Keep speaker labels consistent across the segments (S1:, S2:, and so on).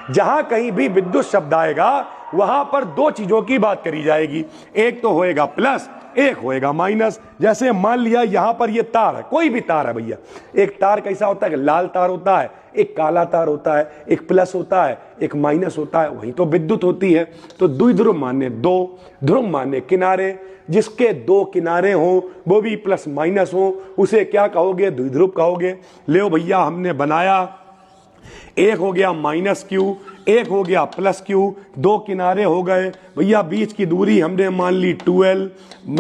S1: जहां कहीं भी विद्युत शब्द आएगा वहां पर दो चीजों की बात करी जाएगी, एक तो होएगा प्लस, एक होएगा माइनस। जैसे मान लिया यहां पर ये तार है, कोई भी तार है भैया, एक तार कैसा होता है, लाल तार होता है, एक काला तार होता है, एक प्लस होता है, एक माइनस होता है, वही तो विद्युत होती है। तो द्विध्रुव माने दो, ध्रुव माने किनारे, जिसके दो किनारे हो वो भी प्लस माइनस हो, उसे क्या कहोगे, द्विध्रुव कहोगे। ले भैया हमने बनाया, एक हो गया माइनस क्यू, एक हो गया प्लस क्यू, दो किनारे हो गए भैया, बीच की दूरी हमने मान ली 12।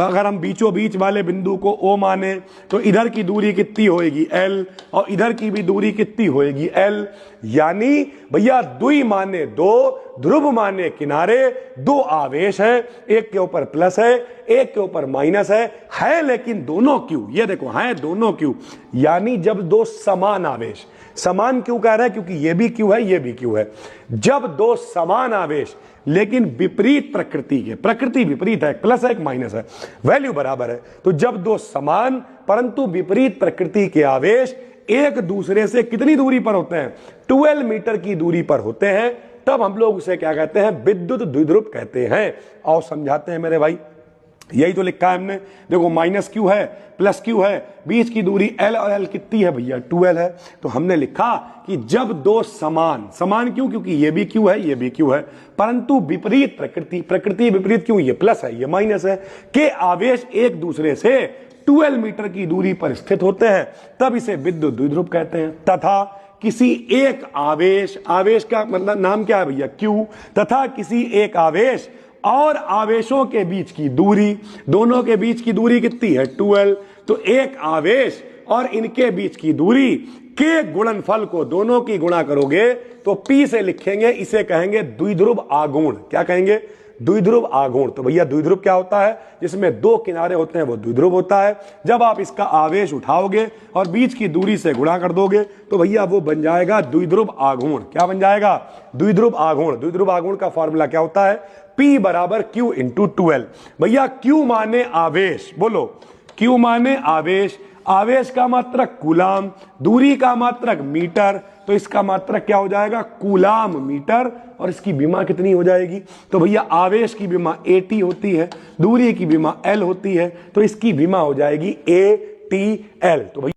S1: अगर हम बीचों बीच वाले बिंदु को O माने तो इधर की दूरी कितनी होएगी L, और इधर की भी दूरी कितनी होएगी L। यानी भैया द्वि माने दो, ध्रुव माने किनारे, दो आवेश है, एक के ऊपर प्लस है, एक के ऊपर माइनस है लेकिन दोनों क्यू, ये देखो है दोनों क्यू। यानी जब दो समान आवेश, समान क्यों कह रहा है, क्योंकि ये भी क्यू है, ये भी क्यू है। जब दो समान आवेश लेकिन विपरीत प्रकृति के, प्रकृति विपरीत है, एक प्लस है एक माइनस है, वैल्यू बराबर है, तो जब दो समान परंतु विपरीत प्रकृति के आवेश एक दूसरे से कितनी दूरी पर होते हैं, 12 मीटर की दूरी पर होते हैं, तब हम लोग उसे क्या कहते हैं, विद्युत द्विध्रुव कहते हैं। और समझाते हैं मेरे भाई, यही तो लिखा है हमने, देखो माइनस क्यू है, प्लस क्यू है, बीच की दूरी L और L कितनी है भैया, 12 है। तो हमने लिखा कि जब दो समान, समान क्यों, क्योंकि ये भी क्यू है, ये भी क्यू है, परंतु विपरीत प्रकृति, प्रकृति विपरीत क्यों, ये प्लस है, ये माइनस है, के आवेश एक दूसरे से 12 मीटर की दूरी पर स्थित होते हैं, तब इसे विद्युत द्विध्रुव कहते हैं। तथा किसी एक आवेश, आवेश का मतलब नाम क्या है भैया, क्यू, तथा किसी एक आवेश और आवेशों के बीच की दूरी, दोनों के बीच की दूरी कितनी है 12, तो एक आवेश और इनके बीच की दूरी के गुणनफल को दोनों की गुणा करोगे तो P से लिखेंगे, इसे कहेंगे द्विध्रुव आघूर्ण। क्या कहेंगे, द्विध्रुव आघूर्ण। तो भैया द्विध्रुव क्या होता है, जिसमें दो किनारे होते हैं वो द्विध्रुव होता है। जब आप इसका आवेश उठाओगे और बीच की दूरी से गुणा कर दोगे तो भैया वो बन जाएगा द्विध्रुव आघूर्ण। क्या बन जाएगा, द्विध्रुव आघूर्ण। द्विध्रुव आघूर्ण का फॉर्मूला क्या होता है, P बराबर Q इंटू 12। भैया Q माने आवेश, बोलो Q माने आवेश, आवेश का मात्रक कूलाम, दूरी का मात्रक मीटर, तो इसका मात्रक क्या हो जाएगा, कूलाम मीटर, और इसकी विमा कितनी हो जाएगी, तो भैया आवेश की विमा AT होती है, दूरी की विमा L होती है, तो इसकी विमा हो जाएगी ATL। तो भैया